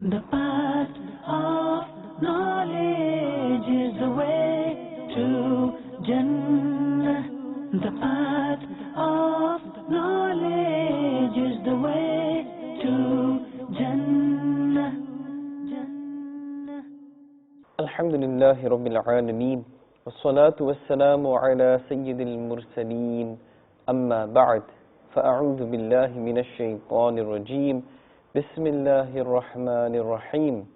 The path of knowledge is the way to Jannah. The path of knowledge is the way to Jannah. Alhamdulillahi Rabbil Alameen. Wassalatu wassalamu ala Sayyidil Mursaleen. Amma ba'd. Fa'a'udhu billahi minash shaytanir rajim. Bismillahir Rahmanir Rahim.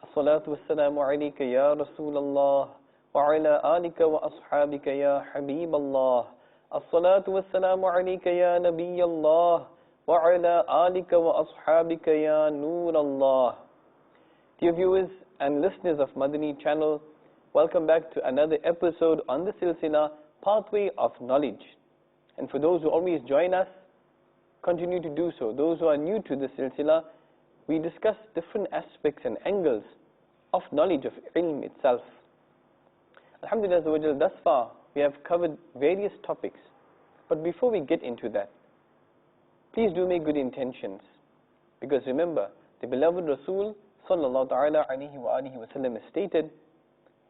As-salatu wassalamu alayka ya Rasulallah wa ala alika wa ashabika ya Habiballah. As-salatu wassalamu alayka ya Nabiyallah wa ala alika wa ashabika ya Nurallah. Dear viewers and listeners of Madani channel, welcome back to another episode on the Silsila Pathway of Knowledge. And for those who always join us, continue to do so. Those who are new to the Silsila, we discuss different aspects and angles of knowledge of ilm itself. Alhamdulillah, thus far we have covered various topics. But before we get into that, please do make good intentions. Because remember, the beloved Rasul sallallahu ta'ala alayhi wa alihi wa sallam has stated,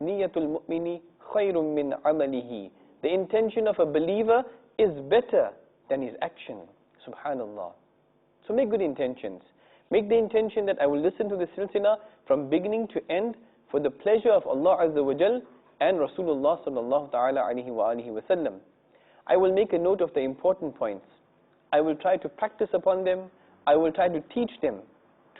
Niyatul mu'mini khayrun min amalihi. The intention of a believer is better than his action. Subhanallah. So make good intentions. Make the intention that I will listen to the silsila from beginning to end for the pleasure of Allah Azza wa Jal and Rasulullah sallallahu ta'ala alayhi wa alihi wa sallam. I will make a note of the important points. I will try to practice upon them. I will try to teach them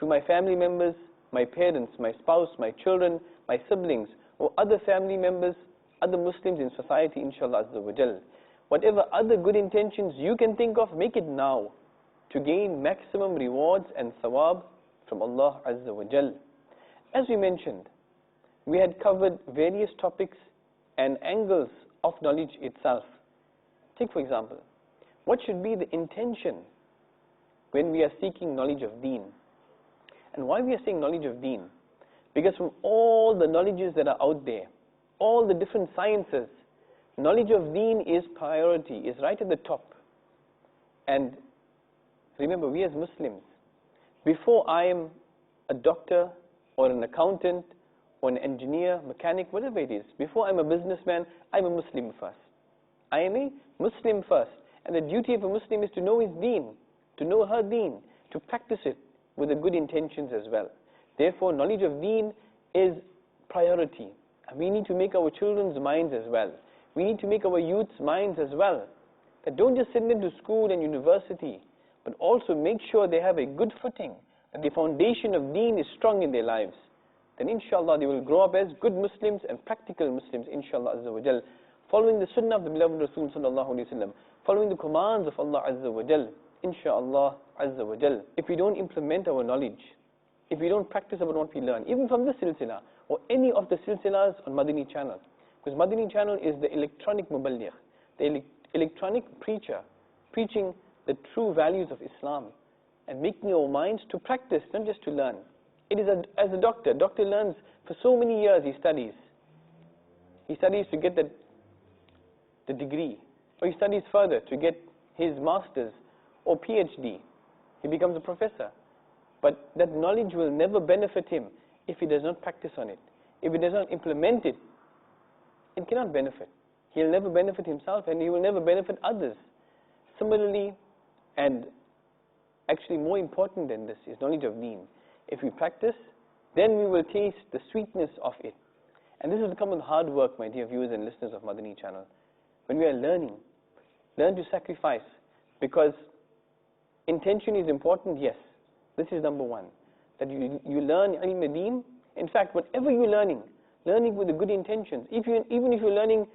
to my family members, my parents, my spouse, my children, my siblings, or other family members, other Muslims in society, inshallah Azza wa Jal. Whatever other good intentions you can think of, make it now to gain maximum rewards and thawab from Allah Azza wa Jal. As we mentioned, we had covered various topics and angles of knowledge itself. Take for example, what should be the intention when we are seeking knowledge of deen? And why we are saying knowledge of deen? Because from all the knowledges that are out there, all the different sciences, knowledge of deen is priority, is right at the top. And remember, we as Muslims, before I am a doctor or an accountant or an engineer, mechanic, whatever it is, before I'm a businessman, I'm a Muslim first. I am a Muslim first. And the duty of a Muslim is to know his deen, to know her deen, to practice it with the good intentions as well. Therefore, knowledge of deen is priority. And we need to make our children's minds as well. We need to make our youth's minds as well. That don't just send them to school and university, but also make sure they have a good footing, that the foundation of deen is strong in their lives. Then inshallah they will grow up as good Muslims and practical Muslims, inshallah Azza wa Jal, following the sunnah of the beloved Rasul sallallahu alayhi wa sallam, following the commands of Allah Azza wa Jal, inshallah Azza wa Jal. If we don't implement our knowledge, if we don't practice about what we learn, even from this silsila or any of the silsilas on Madani channel, because Madani channel is the electronic muballigh, the electronic preacher, preaching the true values of Islam and making our minds to practice, not just to learn. It is as a doctor learns for so many years, he studies. He studies to get the degree, or he studies further to get his master's or PhD. He becomes a professor. But that knowledge will never benefit him if he does not practice on it. If he does not implement it, it cannot benefit. He'll never benefit himself and he will never benefit others. Similarly, and actually more important than this, is knowledge of deen. If we practice, then we will taste the sweetness of it. And this will come with hard work, my dear viewers and listeners of Madani channel. When we are learning, learn to sacrifice, because intention is important, yes. This is number one, that you learn ilm deen. In fact, whatever you're learning with the good intentions. Even if you're learning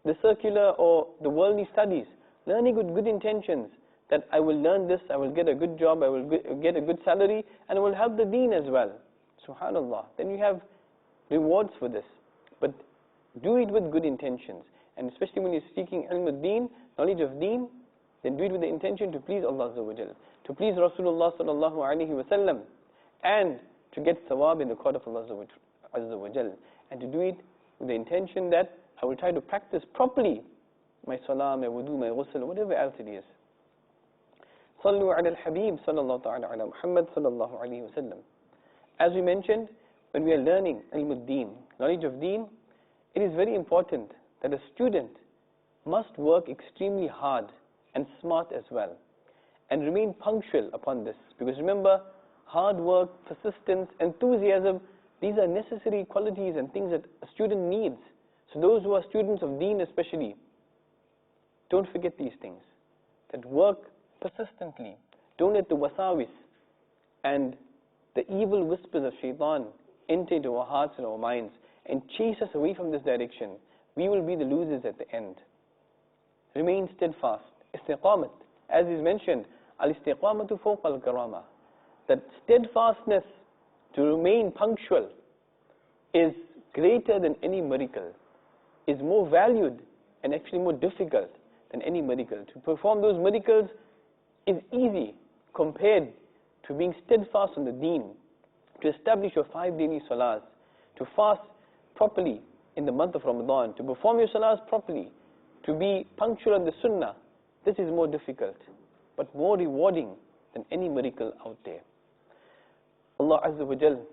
the circular or the worldly studies, learning with good intentions, that I will learn this, I will get a good job, I will get a good salary, and I will help the deen as well. Subhanallah. Then you have rewards for this. But do it with good intentions. And especially when you're seeking ilm al-deen, knowledge of deen, then do it with the intention to please Allah Azza wa Jal, to please Rasulullah sallallahu alayhi wa sallam, and to get thawab in the court of Allah Azza wa Jal. And to do it with the intention that I will try to practice properly my salah, my wudu, my ghusl, whatever else it is. Sallu ala al-Habib sallallahu ta'ala ala Muhammad sallallahu alayhi wa sallam. As we mentioned, when we are learning ilm al-deen, knowledge of deen, it is very important that a student must work extremely hard and smart as well, and remain punctual upon this. Because remember, hard work, persistence, enthusiasm, these are necessary qualities and things that a student needs. So those who are students of deen especially, don't forget these things. That work persistently. Don't let the wasawis and the evil whispers of shaitan enter into our hearts and our minds and chase us away from this direction. We will be the losers at the end. Remain steadfast. Istiqamat. As is mentioned, al-istiqamatu fawqa al-karama. That steadfastness, to remain punctual, is greater than any miracle, is more valued and actually more difficult than any miracle. To perform those miracles is easy compared to being steadfast on the deen, to establish your 5 daily salahs, to fast properly in the month of Ramadan, to perform your salahs properly, to be punctual on the sunnah. This is more difficult, but more rewarding than any miracle out there. Allah Azza wa Jal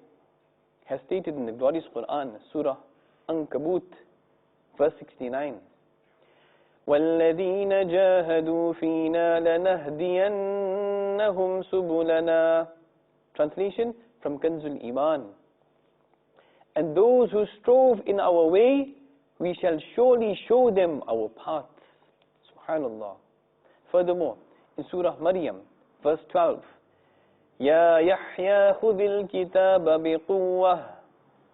has stated in the glorious Quran, Surah Ankabut, verse 69, وَالَّذِينَ جَاهَدُوا فِينَا لَنَهْدِيَنَّهُمْ سُبُلَنَا. Translation from Kanzul Iman. And those who strove in our way, we shall surely show them our paths. Subhanallah. Furthermore, in Surah Maryam, verse 12, Ya Yahya khudil kitaba biquwwah.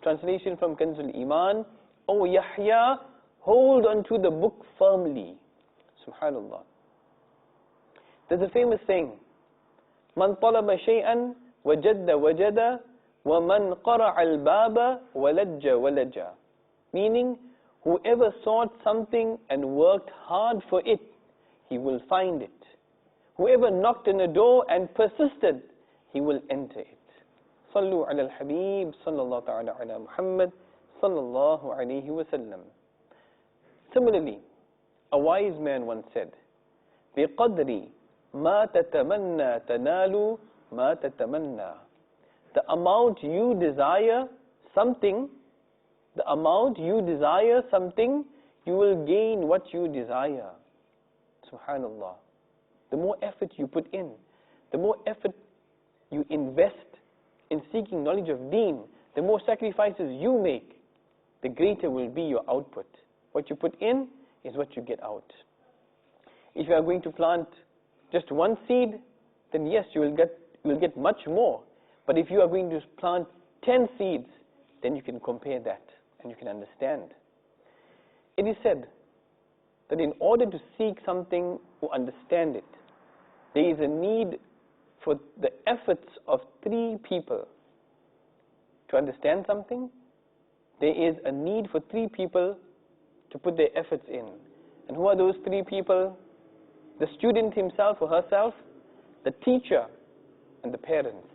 Translation from Kanzul Iman, O Yahya, hold on to the book firmly. Subhanallah. There's a famous saying, Man talaba shay'an wajadda wajada wa man qara'a al-baba walajja walajja. Meaning, whoever sought something and worked hard for it, he will find it. Whoever knocked on a door and persisted, he will enter it. Sallu ala al-Habib, sallallahu ta'ala ala Muhammad, sallallahu alayhi wa sallam. Similarly, a wise man once said, بِقَدْرِ مَا تَتَمَنَّى تَنَالُ مَا تَتَمَنَّى. The amount you desire something, you will gain what you desire. Subhanallah. The more effort you put in, the more effort you invest in seeking knowledge of deen, the more sacrifices you make, the greater will be your output. What you put in is what you get out. If you are going to plant just one seed, then yes, you will get much more. But if you are going to plant 10 seeds, then you can compare that and you can understand. It is said that in order to seek something or understand it, there is a need for the efforts of 3 people. To understand something, there is a need for 3 people to put their efforts in. And who are those 3 people? The student himself or herself, the teacher, and the parents.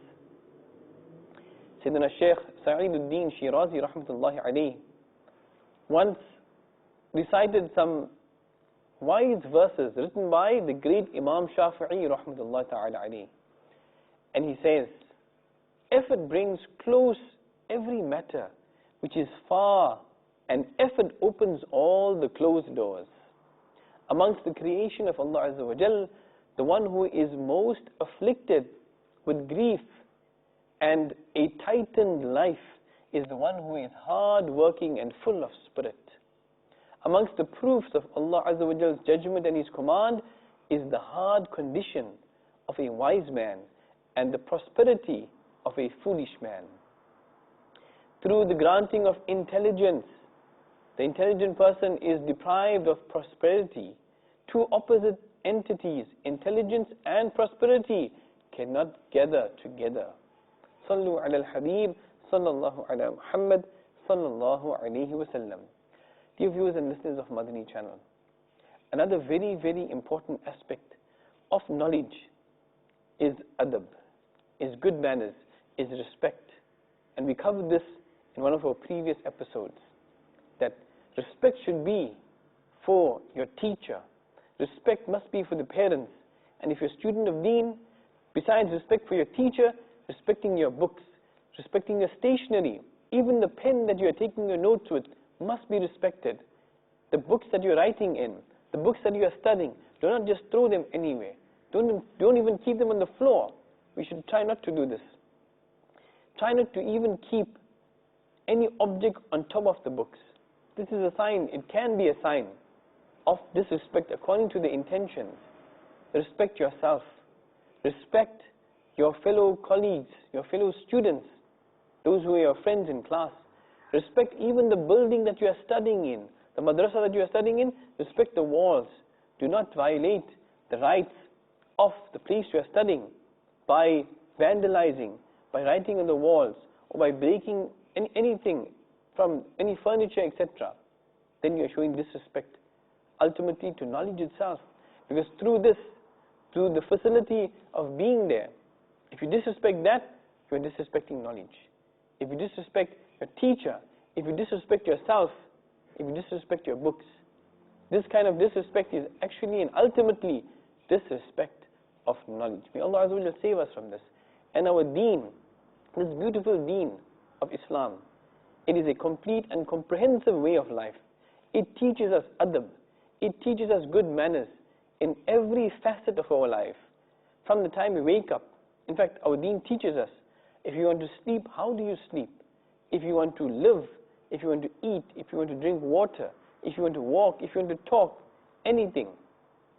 Sayyidina Shaykh Sa'iduddin Shirazi rahmatullahi alayhi once recited some wise verses written by the great Imam Shafi'i rahmatullahi ta'ala alayhi. And he says, effort brings close every matter which is far, and effort opens all the closed doors. Amongst the creation of Allah Azza wa Jal, the one who is most afflicted with grief and a tightened life is the one who is hard working and full of spirit. Amongst the proofs of Allah Azza wa Jal's judgment and His command is the hard condition of a wise man and the prosperity of a foolish man. Through the granting of intelligence, the intelligent person is deprived of prosperity. 2 opposite entities, intelligence and prosperity, cannot gather together. Sallu ala al-Habib, sallallahu ala Muhammad, sallallahu alayhi wa sallam. Dear viewers and listeners of Madani channel, another very, very important aspect of knowledge is adab, is good manners, is respect. And we covered this in one of our previous episodes, that respect should be for your teacher, respect must be for the parents, and if you're a student of deen, besides respect for your teacher, respecting your books, respecting your stationery. Even the pen that you are taking your notes with must be respected. The books that you are writing in, the books that you are studying, do not just throw them anywhere. Don't even keep them on the floor. We should try not to do this. Try not to even keep any object on top of the books. This is a sign, it can be a sign of disrespect according to the intentions. Respect yourself. Respect your fellow colleagues, your fellow students, those who are your friends in class. Respect even the building that you are studying in, the madrasa that you are studying in. Respect the walls. Do not violate the rights of the place you are studying by vandalizing, by writing on the walls, or by breaking anything from any furniture, etc. Then you are showing disrespect, ultimately to knowledge itself. Because through this, through the facility of being there, if you disrespect that, you are disrespecting knowledge. If you disrespect your teacher, if you disrespect yourself, if you disrespect your books, this kind of disrespect is actually and ultimately disrespect of knowledge. May Allah Azza wa Jalla save us from this. And our deen, this beautiful deen of Islam, it is a complete and comprehensive way of life. It teaches us adab. It teaches us good manners in every facet of our life. From the time we wake up. In fact, our deen teaches us, if you want to sleep, how do you sleep? If you want to live, if you want to eat, if you want to drink water, if you want to walk, if you want to talk, anything.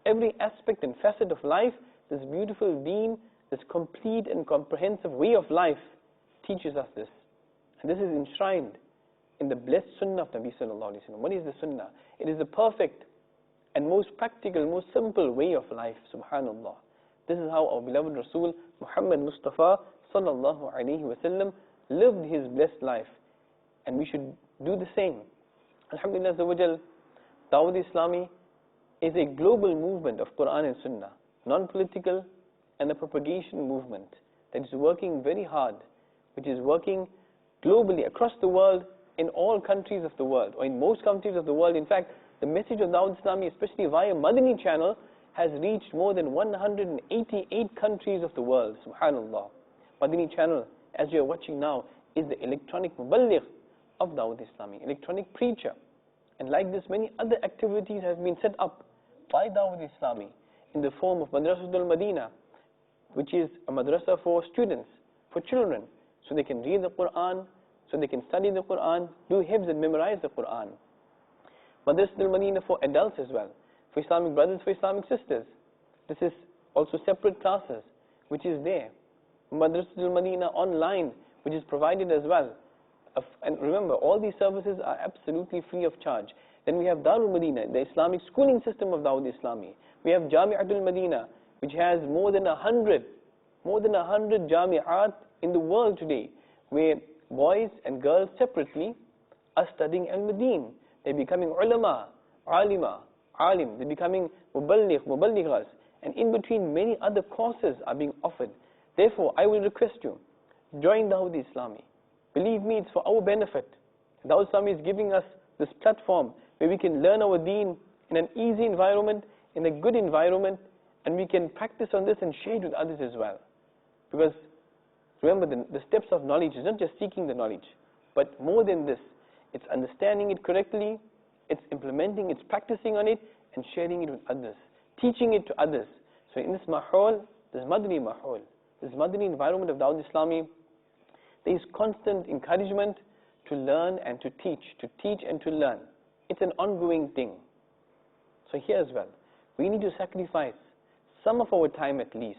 Every aspect and facet of life, this beautiful deen, this complete and comprehensive way of life teaches us this. And this is enshrined in the blessed sunnah of Nabi sallallahu alaihi wasallam. What is the sunnah? It is the perfect and most practical, most simple way of life, subhanallah. This is how our beloved Rasul Muhammad Mustafa sallallahu alaihi wasallam lived his blessed life. And we should do the same. Alhamdulillah Azza wa Jal, Dawud Islami is a global movement of Quran and Sunnah, non-political and a propagation movement that is working very hard, which is working globally across the world, in all countries of the world, or in most countries of the world. In fact, the message of Dawud Islami, especially via Madani channel, has reached more than 188 countries of the world, subhanallah. Madani channel, as you are watching now, is the electronic muballigh of Dawud Islami, electronic preacher. And like this, many other activities have been set up by Dawud Islami in the form of Madrasatul Madina, which is a madrasa for students, for children, so they can read the Quran, so they can study the Quran, do hifz and memorize the Quran. Madrasatul Madina for adults as well, for Islamic brothers, for Islamic sisters. This is also separate classes, which is there. Madrasatul Madina online, which is provided as well. And remember, all these services are absolutely free of charge. Then we have Darul Madina, the Islamic schooling system of Dawud Islami. We have Jami'atul Madina, which has more than 100 Jami'at in the world today, where boys and girls separately are studying al-Madin. They're becoming ulama, alima, alim. They're becoming muballigh, muballighas. And in between, many other courses are being offered. Therefore, I will request you, join Dawud Islami. Believe me, it's for our benefit. Dawud Islami is giving us this platform where we can learn our deen in an easy environment, in a good environment, and we can practice on this and share it with others as well. Because remember, the steps of knowledge is not just seeking the knowledge, but more than this, it's understanding it correctly, it's implementing, it's practicing on it, and sharing it with others, teaching it to others. So in this mahol, this Madani mahol, this Madani environment of Dawud Islami, there is constant encouragement to learn and to teach and to learn. It's an ongoing thing. So here as well, we need to sacrifice some of our time at least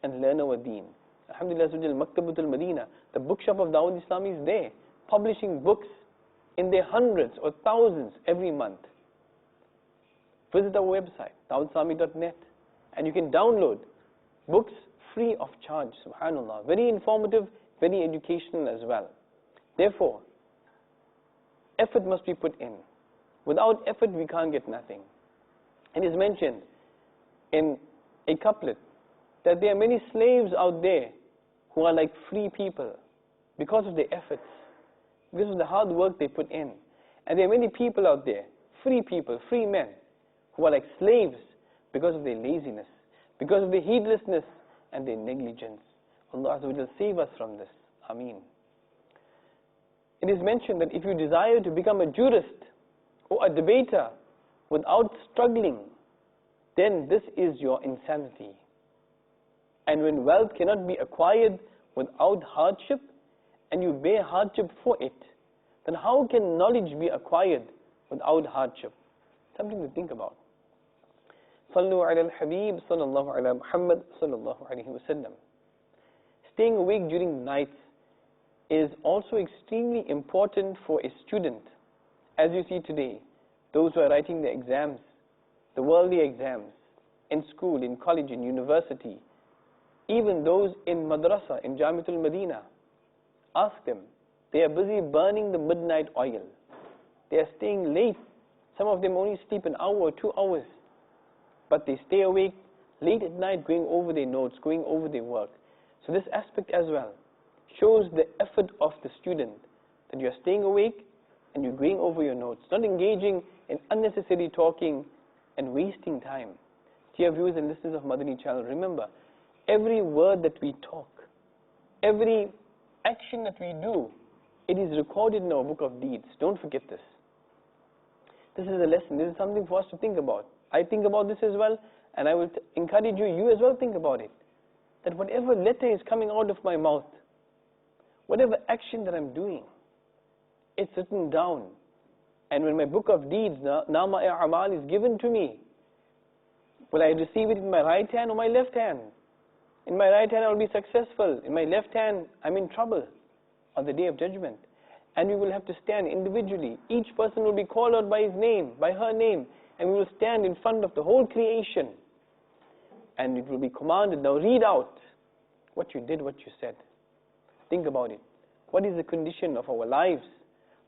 and learn our deen. Alhamdulillah, Maktabatul Madina, the bookshop of Dawud Islami is there, publishing books in their hundreds or thousands every month. Visit our website, dawudislami.net, and you can download books free of charge, subhanallah. Very informative, very educational as well. Therefore, effort must be put in. Without effort, we can't get nothing. It is mentioned in a couplet that there are many slaves out there who are like free people because of their efforts, because of the hard work they put in. And there are many people out there, free people, free men, who are like slaves because of their laziness, because of their heedlessness and their negligence. Allah Azza wa Jalla save us from this. Ameen. It is mentioned that if you desire to become a jurist or a debater without struggling, then this is your insanity. And when wealth cannot be acquired without hardship, and you bear hardship for it, then how can knowledge be acquired without hardship? Something to think about. Sallu ala al-Habib sallallahu ala Muhammad sallallahu alayhi wa sallam. Staying awake during nights is also extremely important for a student. As you see today, those who are writing the exams, the worldly exams, in school, in college, in university, even those in madrasa, in Jamiatul Madina, ask them. They are busy burning the midnight oil. They are staying late. Some of them only sleep an hour or 2 hours. But they stay awake late at night going over their notes, going over their work. So this aspect as well shows the effort of the student, that you are staying awake and you're going over your notes, not engaging in unnecessary talking and wasting time. Dear viewers and listeners of Madani channel, remember, every word that we talk, every action that we do, it is recorded in our book of deeds. Don't forget this. This is a lesson. This is something for us to think about. I think about this as well, and I will encourage you, you as well think about it. That whatever letter is coming out of my mouth, whatever action that I'm doing, it's written down. And when my book of deeds, Nama-e-Amal, is given to me, will I receive it in my right hand or my left hand? In my right hand I will be successful. In my left hand I'm in trouble on the day of judgment. And we will have to stand individually. Each person will be called out by his name, by her name. And we will stand in front of the whole creation. And it will be commanded, now read out what you did, what you said. Think about it. What is the condition of our lives?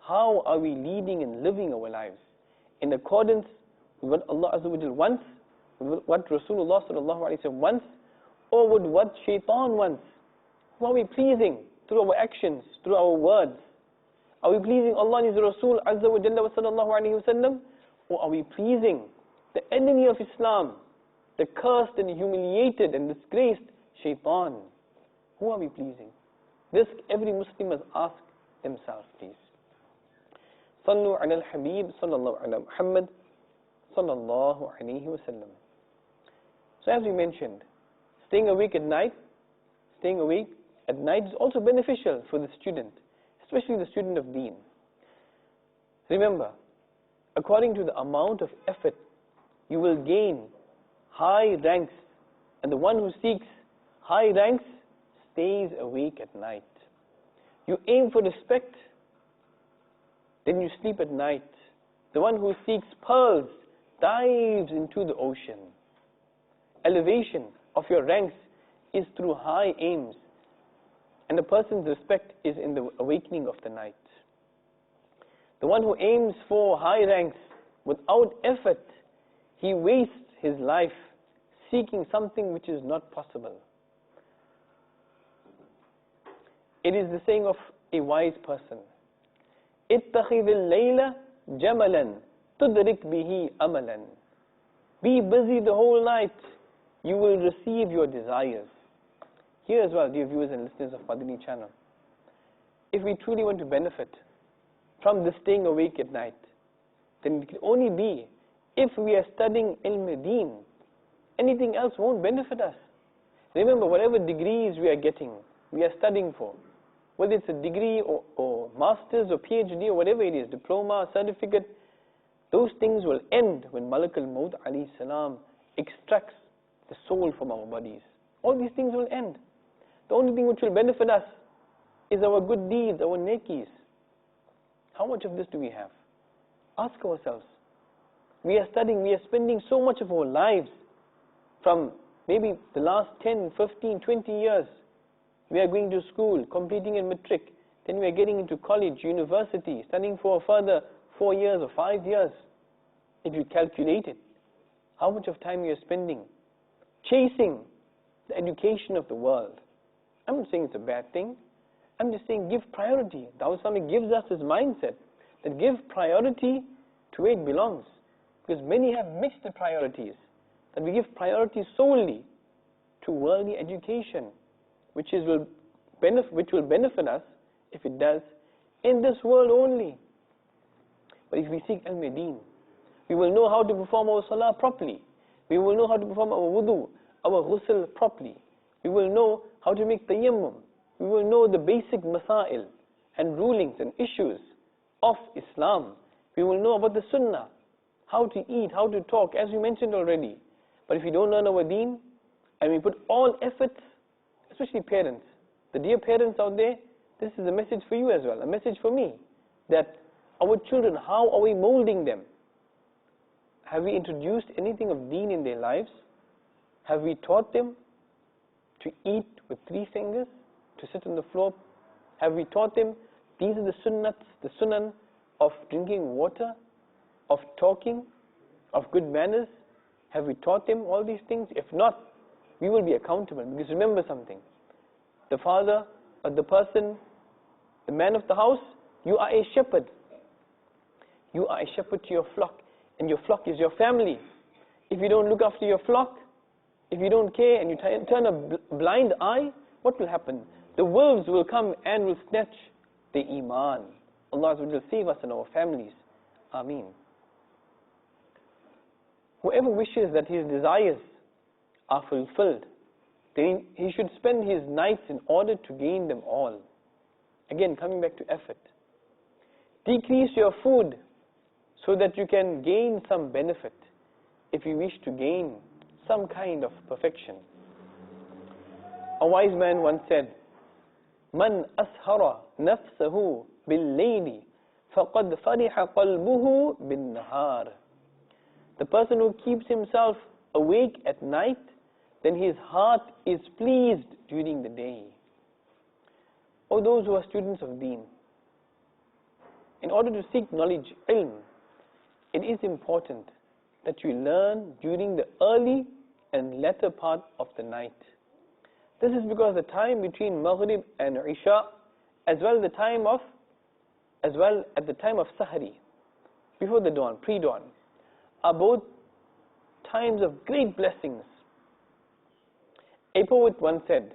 How are we leading and living our lives? In accordance with what Allah Azza wa Jal wants, with what Rasulullah Sallallahu Alaihi Wasallam wants, or with what Shaitan wants? Who are we pleasing through our actions, through our words? Are we pleasing Allah and His Rasul Azza wa Jalla wa Sallallahu Alaihi Wasallam? Or are we pleasing the enemy of Islam, the cursed and humiliated and disgraced Shaitan? Who are we pleasing? This every Muslim must ask themselves, please. Sallu ala al-Habib sallallahu ala Muhammad sallallahu alayhi wa sallam. So as we mentioned, staying awake at night is also beneficial for the student, especially the student of deen. Remember, according to the amount of effort, you will gain high ranks, and the one who seeks high ranks stays awake at night. You aim for respect, then you sleep at night. The one who seeks pearls dives into the ocean. Elevation of your ranks is through high aims, and a person's respect is in the awakening of the night. The one who aims for high ranks without effort, he wastes his life seeking something which is not possible. It is the saying of a wise person, اتخذ الليل جملا تدرك به أملا. Be busy the whole night, you will receive your desires. Here as well, dear viewers and listeners of Madani channel, if we truly want to benefit from this staying awake at night, then it can only be if we are studying ilm deen. Anything else won't benefit us. Remember, whatever degrees we are getting, we are studying for, whether it's a degree or master's or PhD or whatever it is, diploma, certificate, those things will end when Malak al-Maut alayhi salam extracts the soul from our bodies. All these things will end. The only thing which will benefit us is our good deeds, our nekis. How much of this do we have? Ask ourselves. We are studying, we are spending so much of our lives from maybe the last 10, 15, 20 years. We are going to school, completing in matric, then we are getting into college, university, studying for a further 4 years or 5 years. If you calculate it, how much of time you are spending chasing the education of the world. I'm not saying it's a bad thing. I'm just saying give priority. Dawah Islamic gives us this mindset that give priority to where it belongs. Because many have mixed the priorities. That we give priority solely to worldly education, which will benefit us if it does in this world only. But if we seek ilm-e-deen, we will know how to perform our salah properly. We will know how to perform our wudu, our ghusl properly. We will know how to make tayammum. We will know the basic masail and rulings and issues of Islam. We will know about the sunnah, how to eat, how to talk, as we mentioned already. But if we don't learn our deen, and we put all efforts, especially parents, the dear parents out there, this is a message for you as well, a message for me, that our children, how are we molding them? Have we introduced anything of deen in their lives? Have we taught them to eat with 3 fingers, to sit on the floor? Have we taught them these are the sunnats, the sunan of drinking water, of talking, of good manners? Have we taught them all these things? If not, we will be accountable. Because remember something, the father or the person, the man of the house, you are a shepherd. You are a shepherd to your flock, and your flock is your family. If you don't look after your flock, if you don't care and you turn a blind eye, what will happen? The wolves will come and will snatch the iman. Allah will save us and our families. Ameen. Whoever wishes that his desires are fulfilled, then he should spend his nights in order to gain them all. Again, coming back to effort. Decrease your food so that you can gain some benefit if you wish to gain some kind of perfection. A wise man once said, Man ashara nafsahu bil-layli faqad fariha qalbuhu bin-nahar. The person who keeps himself awake at night, then his heart is pleased during the day. O those who are students of deen, in order to seek knowledge, ilm, it is important that you learn during the early and latter part of the night. This is because the time between Maghrib and Isha, as well at the time of Sahri, before the dawn, pre-dawn, are both times of great blessings. A poet once said,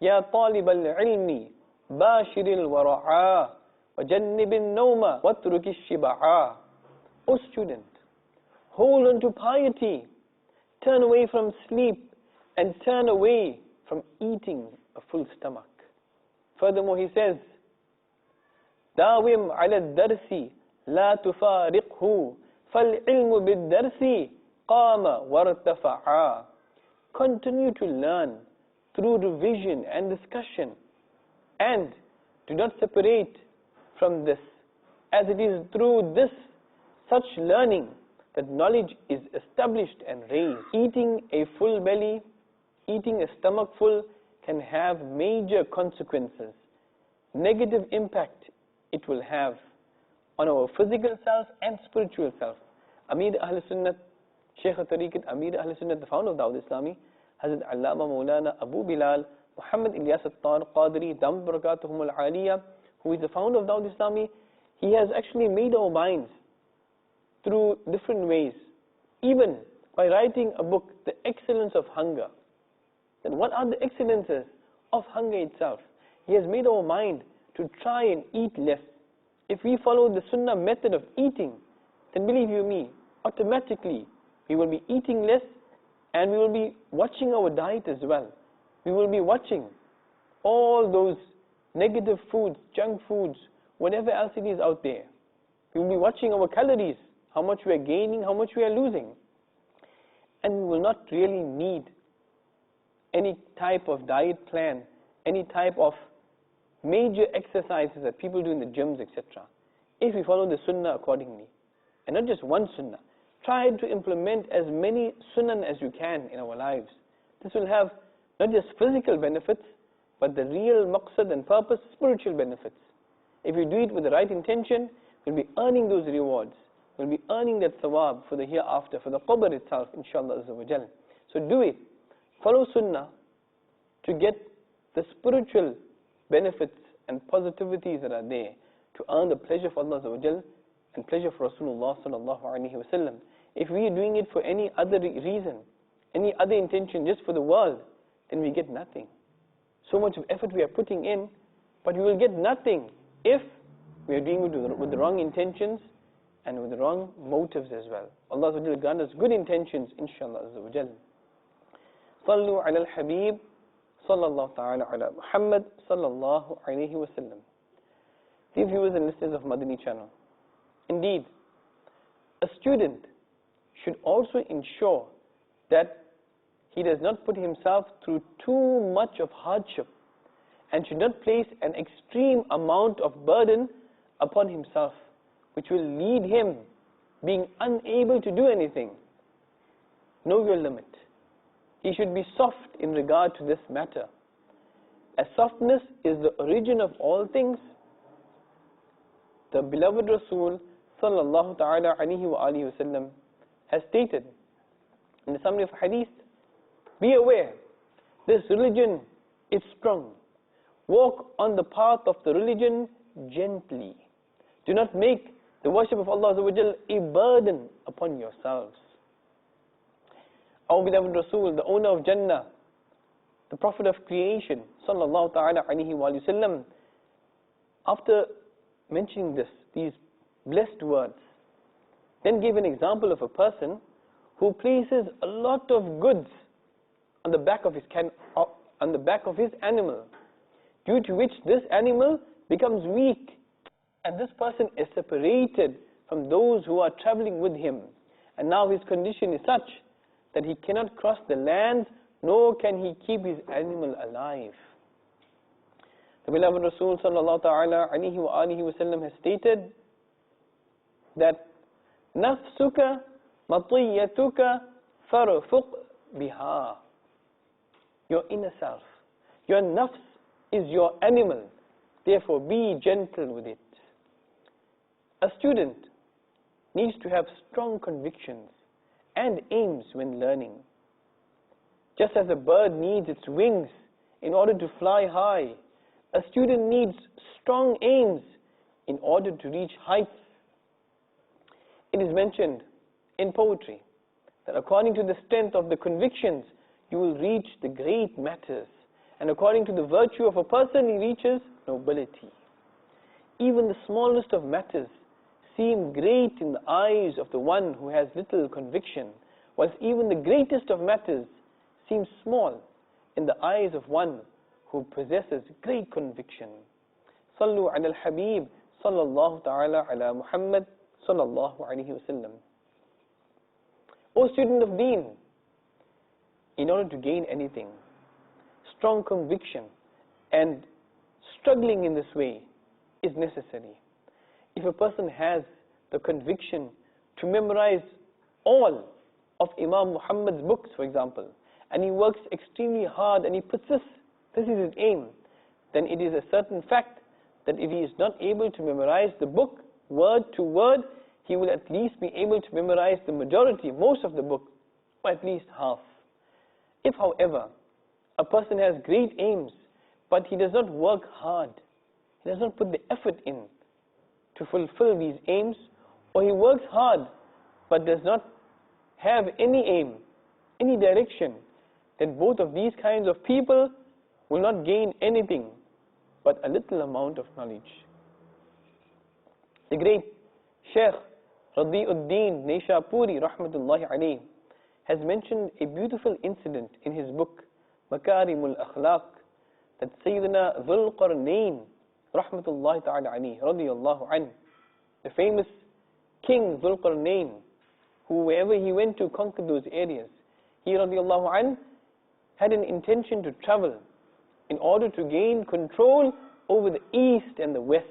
Ya talib al-ilmi, bashir al-wara'a, wa jannib al-nawma, watruk al-shiba'a. O student, hold on to piety, turn away from sleep, and turn away from eating a full stomach. Furthermore, he says, Dawim ala al-darsi, la tufariqhu, fal-ilmu bil-darsi, qama wartafa'a. Continue to learn through revision and discussion, and do not separate from this, as it is through this such learning that knowledge is established and raised. Eating a full belly, eating a stomach full, can have major consequences. Negative impact it will have on our physical self and spiritual self. Amir Ahl Sunnat, Shaykh al-Tariqat, Amir Ahl Sunnat, the founder of Dawud Islami, Hazrat Allama Maulana Abu Bilal Muhammad Ilyas al-Tar Qadri, Dam Barakatuhum al-Aliyah, who is the founder of Dawud Islami, he has actually made our minds through different ways, even by writing a book, The Excellence of Hunger. Then what are the excellences of hunger itself? He has made our mind to try and eat less. If we follow the Sunnah method of eating, then believe you me, automatically we will be eating less, and we will be watching our diet as well. We will be watching all those negative foods, junk foods, whatever else it is out there. We will be watching our calories, how much we are gaining, how much we are losing. And we will not really need any type of diet plan, any type of major exercises that people do in the gyms, etc. If we follow the Sunnah accordingly, and not just one Sunnah, try to implement as many Sunnah as you can in our lives. This will have not just physical benefits, but the real maqsad and purpose, spiritual benefits. If you do it with the right intention, you'll be earning those rewards. You'll be earning that thawab for the hereafter, for the qabr itself, inshallah azza wa jal. So do it. Follow Sunnah to get the spiritual benefits and positivities that are there, to earn the pleasure of Allah azza wa jal and pleasure for Rasulullah sallallahu alaihi wasallam. If we are doing it for any other reason, any other intention, just for the world, then we get nothing. So much of effort we are putting in, but we will get nothing if we are doing it with the wrong intentions and with the wrong motives as well. Allah will grant us good intentions, inshallah azza wa jal. Sallu ala al-Habib, sallallahu ta'ala ala Muhammad, sallallahu alayhi wa sallam. Dear viewers and listeners of Madani channel, indeed, a student should also ensure that he does not put himself through too much of hardship and should not place an extreme amount of burden upon himself, which will lead him being unable to do anything. Know your limit. He should be soft in regard to this matter, as softness is the origin of all things. The beloved Rasul sallallahu ta'ala alayhi wa alihi wa sallam has stated in the summary of hadith, be aware, this religion is strong. Walk on the path of the religion gently. Do not make the worship of Allah azza wa jal a burden upon yourselves. Our beloved Rasul, the owner of Jannah, the Prophet of creation, sallallahu ta'ala alayhi wa sallam, after mentioning these blessed words, then gave an example of a person who places a lot of goods on the back of his animal, due to which this animal becomes weak, and this person is separated from those who are traveling with him, and now his condition is such that he cannot cross the land, nor can he keep his animal alive. The beloved Rasul sallallahu ta'ala alayhi wa alihi wa sallam has stated that nafsuka matiyatuka farfuq biha. Your inner self, your nafs is your animal, therefore be gentle with it. A student needs to have strong convictions and aims when learning. Just as a bird needs its wings in order to fly high, a student needs strong aims in order to reach heights. It is mentioned in poetry that according to the strength of the convictions, you will reach the great matters, and according to the virtue of a person, he reaches nobility. Even the smallest of matters seem great in the eyes of the one who has little conviction, whilst even the greatest of matters seems small in the eyes of one who possesses great conviction. Sallu ala al-Habib, sallallahu ta'ala ala Muhammad, sallallahu alayhi wa sallam. O student of Deen, in order to gain anything, strong conviction and struggling in this way is necessary. If a person has the conviction to memorize all of Imam Muhammad's books, for example, and he works extremely hard and he persists, this is his aim, then it is a certain fact that if he is not able to memorize the book word to word, he will at least be able to memorize the majority, most of the book, or at least half. If, however, a person has great aims, but he does not work hard, he does not put the effort in to fulfill these aims, or he works hard but does not have any aim, any direction, then both of these kinds of people will not gain anything but a little amount of knowledge. The great Shaykh Radiuddin Naishapuri rahmatullahi alayhi has mentioned a beautiful incident in his book Makarimul Akhlaq, that Sayyidina Dhul Qarnayn rahmatullahi ta'ala alayhi radiyallahu anhu, the famous king Dhul Qarnayn, who wherever he went to conquer those areas, he radiyallahu anhu had an intention to travel in order to gain control over the east and the west.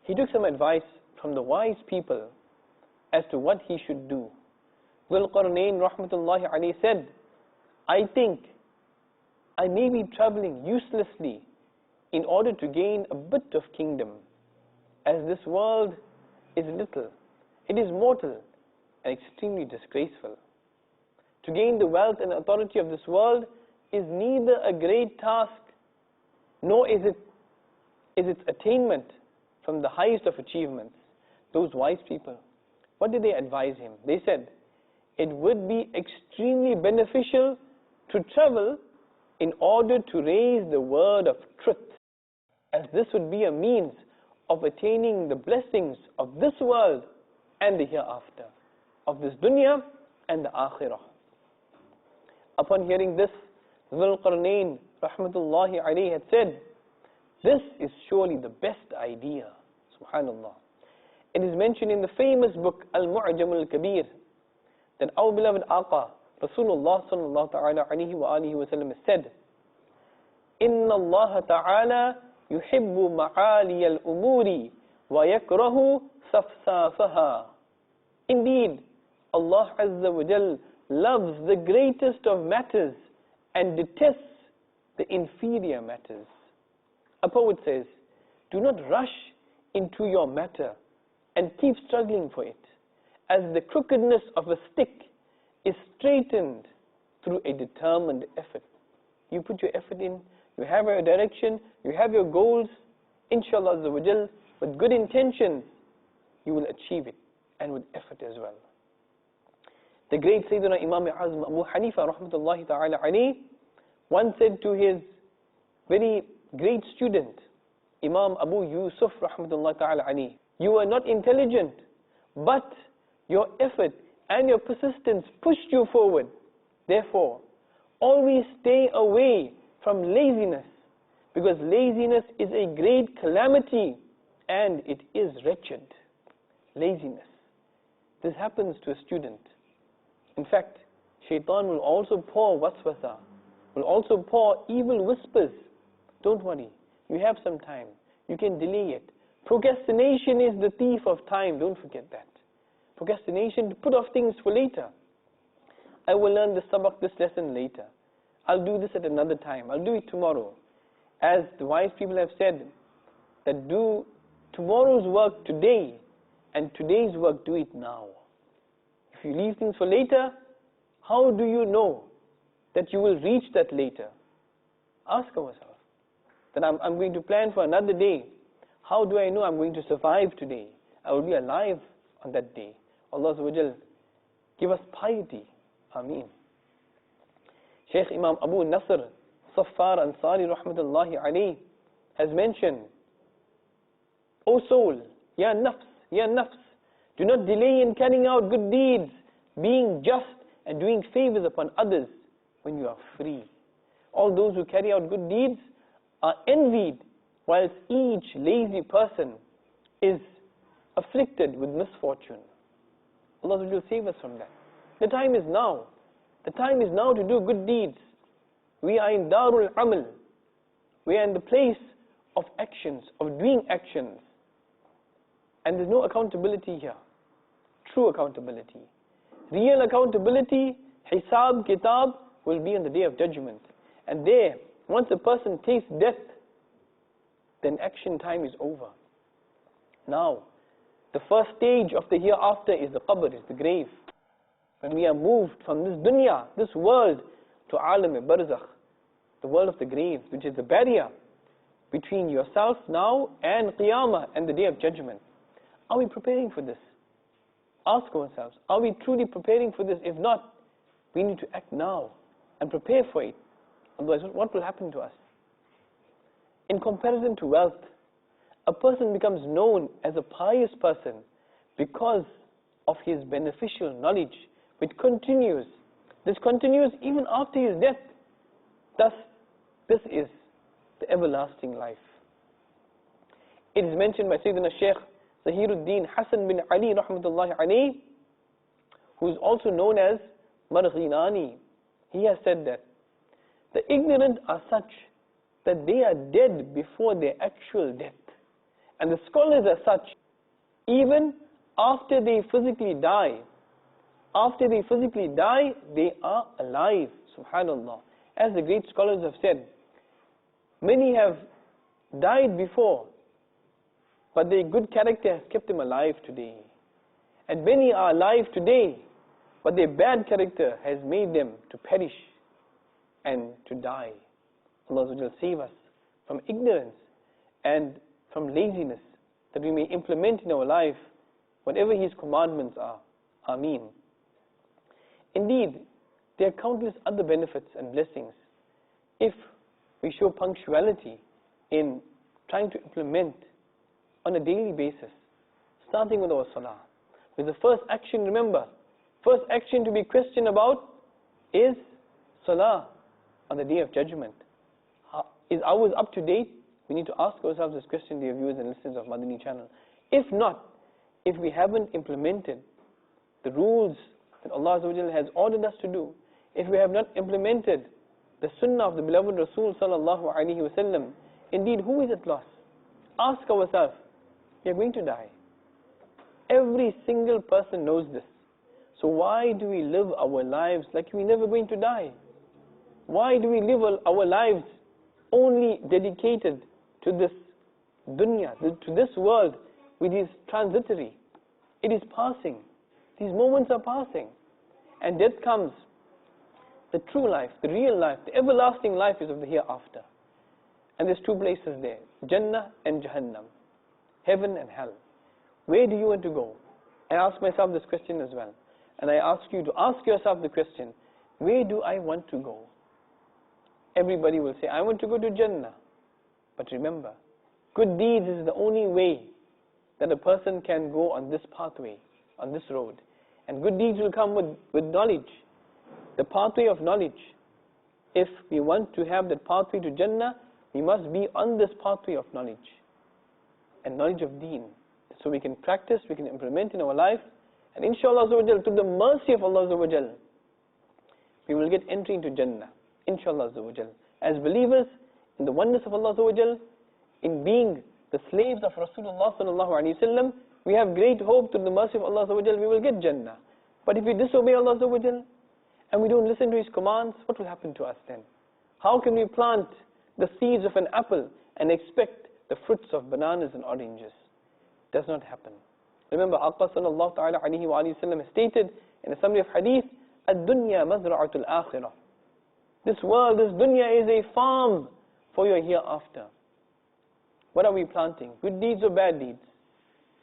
He took some advice from the wise people as to what he should do. Dhul Qarnayn rahmatullahi alayhi said, I think I may be traveling uselessly in order to gain a bit of kingdom, as this world is little, it is mortal and extremely disgraceful. To gain the wealth and authority of this world is neither a great task, nor is its attainment from the highest of achievements. Those wise people, what did they advise him? They said, it would be extremely beneficial to travel in order to raise the word of truth. as this would be a means of attaining the blessings of this world and the hereafter, of this dunya and the akhirah. Upon hearing this, Dhul Qarnayn rahmatullahi alayhi had said, this is surely the best idea. Subhanallah. It is mentioned in the famous book Al-Mu'jam al-Kabir that our beloved Aqa, Rasulullah sallallahu ta'ala alayhi wa alihi wa sallam said, Inna Allah ta'ala yuhibbu ma'ali al-umuri wa yakrahu safsafaha. Indeed, Allah Azza wa Jal loves the greatest of matters and detests the inferior matters. A poet says, do not rush into your matter and keep struggling for it, as the crookedness of a stick is straightened through a determined effort. You put your effort in, you have your direction, you have your goals, inshallah Azza wa Jal, with good intentions, you will achieve it, and with effort as well. The great Sayyidina Imam Azm Abu Hanifa rahmatullahi ta'ala alayhi once said to his very great student, Imam Abu Yusuf rahmatullahi ta'ala alayhi, you are not intelligent, but your effort and your persistence pushed you forward. Therefore, always stay away from laziness, because laziness is a great calamity and it is wretched. Laziness. This happens to a student. In fact, shaitan will also pour waswasa, will also pour evil whispers. Don't worry, you have some time, you can delay it. Procrastination is the thief of time, don't forget that. Procrastination, to put off things for later. I will learn this sabak, this lesson later. I'll do this at another time, I'll do it tomorrow. As the wise people have said, that do tomorrow's work today, and today's work do it now. If you leave things for later, how do you know that you will reach that later? Ask ourselves, that I'm going to plan for another day. How do I know I'm going to survive today? I will be alive on that day. Allah Azza wa Jal, give us piety. Ameen. Shaykh Imam Abu Nasr Saffar Ansari rahmatullahi alayhi has mentioned, O soul, ya nafs, do not delay in carrying out good deeds, being just and doing favors upon others when you are free. All those who carry out good deeds are envied, whilst each lazy person is afflicted with misfortune. Allah will save us from that. The time is now. The time is now to do good deeds. We are in Darul Amal. We are in the place of actions, of doing actions. And there's no accountability here. True accountability. Real accountability, hisab, kitab, will be on the day of judgment. And there, once a person tastes death, then action time is over. Now, the first stage of the hereafter is the qabr, is the grave. When we are moved from this dunya, this world, to alam-e-barzakh, the world of the grave, which is the barrier between yourself now and qiyamah and the day of judgment. Are we preparing for this? Ask ourselves, are we truly preparing for this? If not, we need to act now and prepare for it. Otherwise, what will happen to us? In comparison to wealth, a person becomes known as a pious person because of his beneficial knowledge, which continues. This continues even after his death. Thus, this is the everlasting life. It is mentioned by Sayyidina Shaykh Zahiruddin Hassan bin Ali rahmatullahi alayhi, who is also known as Marghinani. He has said that the ignorant are such that they are dead before their actual death. And the scholars are such, even after they physically die, they are alive. Subhanallah. As the great scholars have said, many have died before, but their good character has kept them alive today. And many are alive today, but their bad character has made them to perish and to die. Allah will save us from ignorance and from laziness, that we may implement in our life whatever His commandments are. Ameen. Indeed, there are countless other benefits and blessings if we show punctuality in trying to implement on a daily basis, starting with our salah. With the first action, remember, first action to be questioned about is salah on the Day of Judgment. Is ours up to date? We need to ask ourselves this question, dear viewers and listeners of Madani channel. If not, if we haven't implemented the rules that Allah Azza wa Jalla has ordered us to do, if we have not implemented the sunnah of the beloved Rasul sallallahu alaihi wasallam, indeed, who is at loss? Ask ourselves, we are going to die. Every single person knows this. So why do we live our lives like we're never going to die? Why do we live our lives only dedicated to this dunya, to this world, which is transitory? It is passing. These moments are passing. And death comes. The true life, the real life, the everlasting life is of the hereafter. And there's two places there, Jannah and Jahannam, heaven and hell. Where do you want to go? I ask myself this question as well. And I ask you to ask yourself the question, where do I want to go? Everybody will say, I want to go to Jannah. But remember, good deeds is the only way that a person can go on this pathway, on this road. And good deeds will come with knowledge, the pathway of knowledge. If we want to have that pathway to Jannah, we must be on this pathway of knowledge and knowledge of deen. So we can practice, we can implement in our life, and inshallah through the mercy of Allah we will get entry into Jannah, inshallah. As believers in the oneness of Allah, in being the slaves of Rasulullah sallallahu alaihi wasallam, we have great hope through the mercy of Allah we will get Jannah. But if we disobey Allah and we don't listen to His commands, what will happen to us then? How can we plant the seeds of an apple and expect the fruits of bananas and oranges? Does not happen. Remember, Aqqa sallallahu ta'ala alayhi wa sallam has stated in a summary of hadith, Ad-dunya mazra'atul akhirah. This world, this dunya is a farm for your hereafter. What are we planting? Good deeds or bad deeds?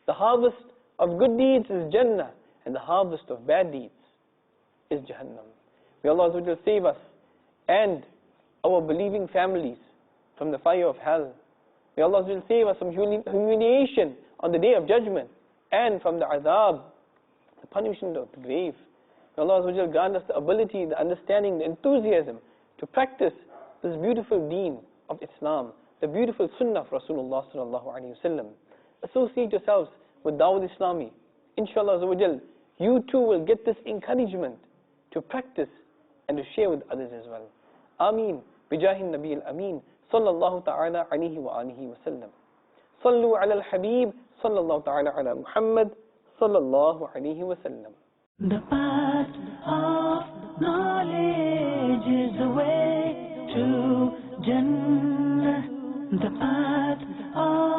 The harvest of good deeds is Jannah, and the harvest of bad deeds is Jahannam. May Allah Azza wa Jalla save us and our believing families from the fire of hell. May Allah Azza wa Jalla save us from humiliation on the Day of Judgment and from the azab, the punishment of the grave. May Allah Azza wa Jalla grant us the ability, the understanding, the enthusiasm to practice this beautiful deen of Islam, the beautiful sunnah of Rasulullah sallallahu alaihi wasallam. Associate yourselves with Dawud Islami. Inshallah Azza wa Jalla, you too will get this encouragement to practice and to share with others as well. Ameen. Bijahin Nabi al-Ameen. Sallallahu ta'ala alayhi wa alihi wa sallam. Sallu ala al-Habib. Sallallahu ta'ala ala Muhammad. Sallallahu alayhi wa sallam. The path of knowledge is the way to Jannah. The path of